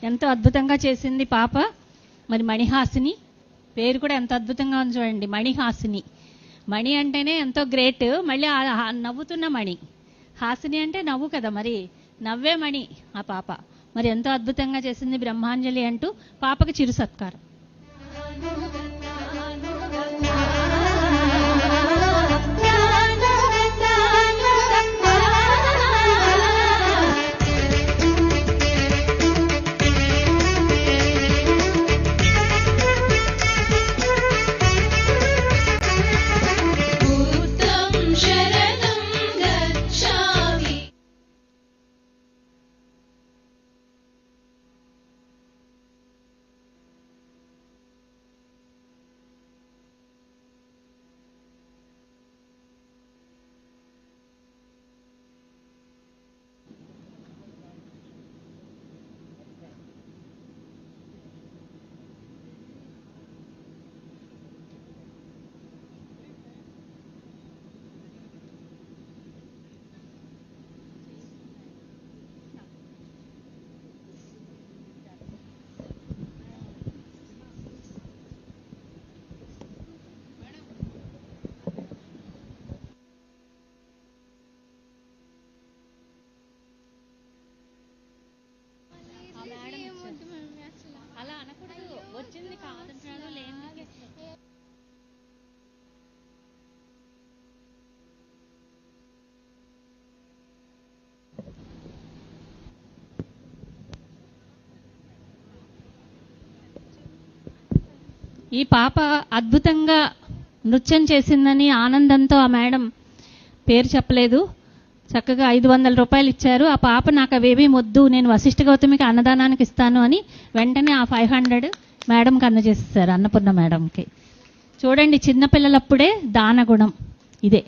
ఎంతో అద్భుతంగా చేసింది పాప. మరి మణిహాసిని పేరు కూడా ఎంత అద్భుతంగా ఉంది చూడండి, మణిహాసిని. మణి అంటేనే ఎంతో గ్రేట్, మళ్ళీ నవ్వుతున్న మణి. హాసిని అంటే నవ్వు కదా, మరి నవ్వే మణి ఆ పాప. మరి ఎంతో అద్భుతంగా చేసింది బ్రహ్మాంజలి అంటూ పాపకి చిరు సత్కారం. అలా అనకూడదు, వచ్చింది కాదంటున్నాడు లేని. ఈ పాప అద్భుతంగా నృత్యం చేసిందని ఆనందంతో ఆ మేడం పేరు చెప్పలేదు, చక్కగా 500 రూపాయలు ఇచ్చారు. ఆ పాప నాకు అవేవి మొద్దు, నేను వశిష్ఠ గౌతమికి అన్నదానానికి ఇస్తాను అని వెంటనే ఆ 500 మేడంకి అందజేసేసారు, అన్నపూర్ణ మేడంకి. చూడండి, చిన్నపిల్లలప్పుడే దానగుణం ఇదే.